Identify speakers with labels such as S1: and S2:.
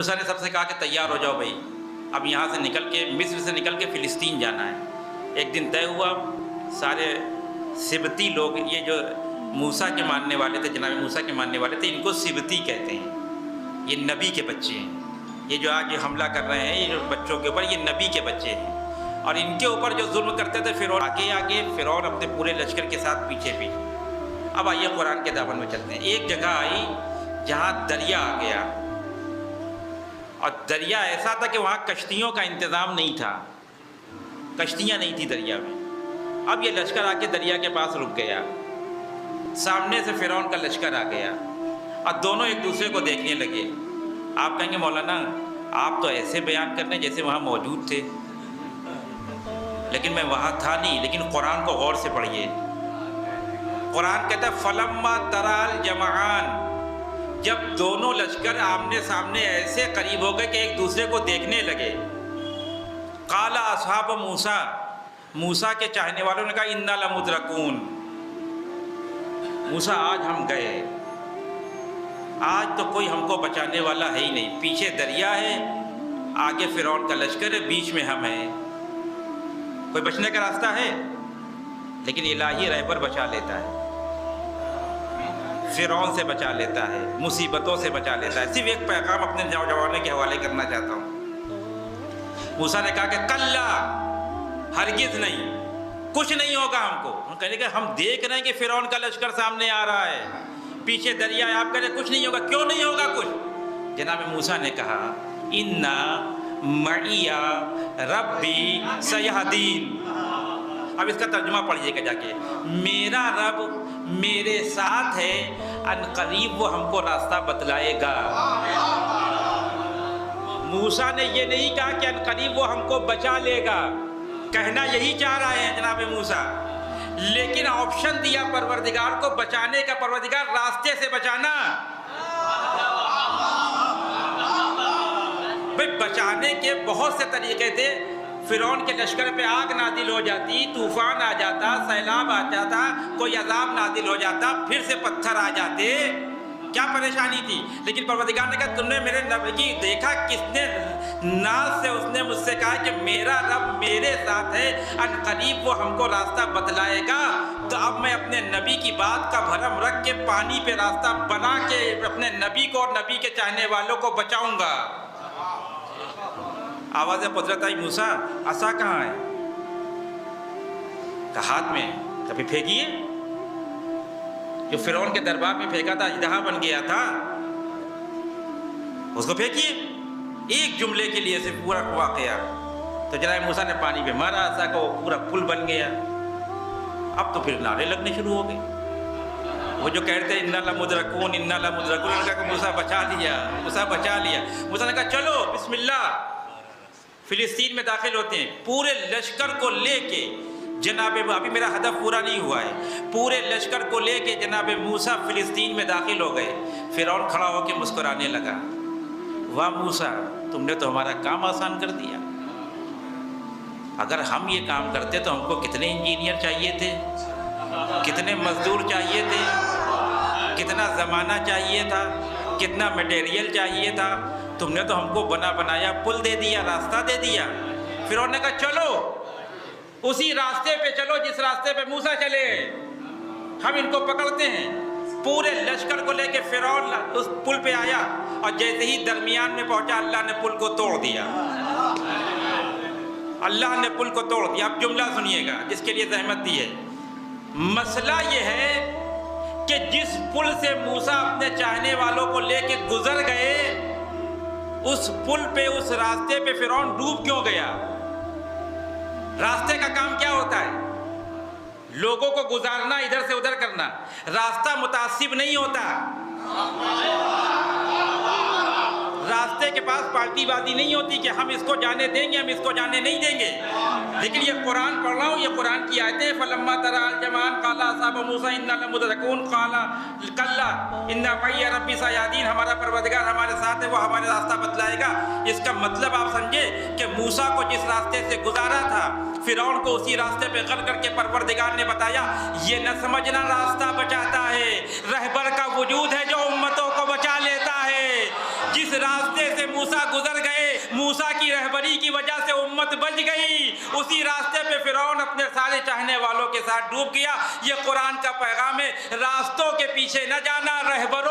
S1: موسیٰ نے سب سے کہا کہ تیار ہو جاؤ بھائی، اب یہاں سے نکل کے مصر سے نکل کے فلسطین جانا ہے۔ ایک دن طے ہوا، سارے سبتی لوگ، یہ جو موسیٰ کے ماننے والے تھے، جناب موسیٰ کے ماننے والے تھے، ان کو سبتی کہتے ہیں، یہ نبی کے بچے ہیں۔ یہ جو آج حملہ کر رہے ہیں یہ جو بچوں کے اوپر، یہ نبی کے بچے ہیں، اور ان کے اوپر جو ظلم کرتے تھے فرعون آگے آگے، فرعون اپنے پورے لشکر کے ساتھ پیچھے پیچھے۔ اب آئیے قرآن کے دامن میں چلتے ہیں۔ ایک جگہ آئی جہاں دریا آ گیا، اور دریا ایسا تھا کہ وہاں کشتیوں کا انتظام نہیں تھا، کشتیاں نہیں تھی دریا میں۔ اب یہ لشکر آ کے دریا کے پاس رک گیا، سامنے سے فرعون کا لشکر آ گیا، اور دونوں ایک دوسرے کو دیکھنے لگے۔ آپ کہیں گے مولانا آپ تو ایسے بیان کر رہے ہیں جیسے وہاں موجود تھے، لیکن میں وہاں تھا نہیں۔ لیکن قرآن کو غور سے پڑھیے، قرآن کہتا ہے فلما تری الجمعان، جب دونوں لشکر آمنے سامنے ایسے قریب ہو گئے کہ ایک دوسرے کو دیکھنے لگے، قال اصحاب موسیٰ، موسیٰ کے چاہنے والوں نے کہا انا لمدرکون، موسیٰ آج ہم گئے، آج تو کوئی ہم کو بچانے والا ہے ہی نہیں۔ پیچھے دریا ہے، آگے فرعون کا لشکر ہے، بیچ میں ہم ہیں، کوئی بچنے کا راستہ ہے؟ لیکن الہی رہبر بچا لیتا ہے، فرعون سے بچا لیتا ہے، مصیبتوں سے بچا لیتا ہے۔ صرف ایک پیغام اپنے نوجوانوں کے حوالے کرنا چاہتا ہوں۔ موسیٰ نے کہا کہ کلا، ہرگز نہیں، کچھ نہیں ہوگا ہم کو۔ ہم کہنے کہ ہم دیکھ رہے ہیں کہ فرعون کا لشکر سامنے آ رہا ہے، پیچھے دریا ہے، آپ کہہ رہے ہیں کچھ نہیں ہوگا، کیوں نہیں ہوگا کچھ؟ جناب موسیٰ نے کہا انا معی ربی سیہدین۔ اب اس کا ترجمہ پڑھیے گا جا کے، میرا رب میرے ساتھ ہے، ان قریب وہ ہم کو راستہ بتلائے گا۔ موسیٰ نے یہ نہیں کہا کہ ان قریب وہ ہم کو بچا لے گا، کہنا یہی چاہ رہے ہیں جناب موسیٰ، لیکن آپشن دیا پروردگار کو بچانے کا، پروردگار راستے سے بچانا۔ بھئی بچانے کے بہت سے طریقے تھے۔ فرعون کے لشکر پہ آگ نازل ہو جاتی، طوفان آ جاتا، سیلاب آ جاتا، کوئی عذاب نازل ہو جاتا، پھر سے پتھر آ جاتے، کیا پریشانی تھی؟ لیکن پروردگار نے کہا تم نے میرے نبی کی دیکھا، کس نے ناز سے اس نے مجھ سے کہا کہ میرا رب میرے ساتھ ہے، ان قریب وہ ہم کو راستہ بتلائے گا۔ تو اب میں اپنے نبی کی بات کا بھرم رکھ کے پانی پہ راستہ بنا کے اپنے نبی کو اور نبی کے چاہنے والوں کو بچاؤں گا۔ آواز قدرت آئی موسیٰ عصا کہاں ہے؟ کہ ہاتھ میں، کبھی پھینکیے، جو فرعون کے دربار میں پھینکا تھا، اژدہا بن گیا تھا، اس کو پھینکیے، ایک جملے کے لیے سے پورا واقعہ۔ تو جناب موسیٰ نے پانی پہ مارا عصا کو، پورا پل بن گیا۔ اب تو پھر نعرے لگنے شروع ہو گئے، وہ جو کہتے ہیں انا لمدرکون انا لمدرکون، ان کا کہ موسیٰ بچا لیا، موسیٰ بچا لیا۔ موسیٰ نے کہا چلو بسم اللہ، فلسطین میں داخل ہوتے ہیں، پورے لشکر کو لے کے جناب، ابھی میرا ہدف پورا نہیں ہوا ہے، پورے لشکر کو لے کے جناب موسیٰ فلسطین میں داخل ہو گئے۔ فرعون کھڑا ہو کے مسکرانے لگا، واہ موسیٰ تم نے تو ہمارا کام آسان کر دیا، اگر ہم یہ کام کرتے تو ہم کو کتنے انجینئر چاہیے تھے، کتنے مزدور چاہیے تھے، کتنا زمانہ چاہیے تھا، کتنا میٹیریل چاہیے تھا، تم نے تو ہم کو بنا بنایا پل دے دیا، راستہ دے دیا۔ فرعون نے کہا چلو اسی راستے پہ چلو جس راستے پہ موسیٰ چلے، ہم ان کو پکڑتے ہیں۔ پورے لشکر کو لے کے فرعون اس پل پہ آیا، اور جیسے ہی درمیان میں پہنچا اللہ نے پل کو توڑ دیا، اللہ نے پل کو توڑ دیا۔ اب جملہ سنیے گا جس کے لیے زحمت دی ہے۔ مسئلہ یہ ہے کہ جس پل سے موسیٰ اپنے چاہنے والوں کو لے کے گزر گئے، اس پل پہ، اس راستے پہ فرعون ڈوب کیوں گیا؟ راستے کا کام کیا ہوتا ہے؟ لوگوں کو گزارنا، ادھر سے ادھر کرنا۔ راستہ متعصب نہیں ہوتا، راستے کے پاس پارٹی بازی نہیں ہوتی کہ ہم اس کو جانے دیں گے، ہم اس کو جانے نہیں دیں گے۔ لیکن یہ قرآن پڑھ رہا ہوں، یہ قرآن کی آیتیں، فلما تری الجمعان قال اصحاب موسیٰ انا لمدرکون قال کلا ان معی ربی سیہدین، ہمارا پروردگار ہمارے ساتھ ہے، وہ ہمارے راستہ بتلائے گا۔ اس کا مطلب آپ سمجھے کہ موسیٰ کو جس راستے سے گزارا تھا، فرعون کو اسی راستے پہ غر کر کے پروردگار نے بتایا۔ یہ نہ سمجھنا راستہ بچاتا ہے، رہبر کا وجود ہے جو امتوں کو بچا لیتا ہے۔ جس راستے سے موسیٰ گزر گئے، موسیٰ کی رہبری کی وجہ سے امت بچ گئی، اسی راستے پہ فرعون اپنے سارے چاہنے والوں کے ساتھ ڈوب گیا۔ یہ قرآن کا پیغام ہے، راستوں کے پیچھے نہ جانا، رہبروں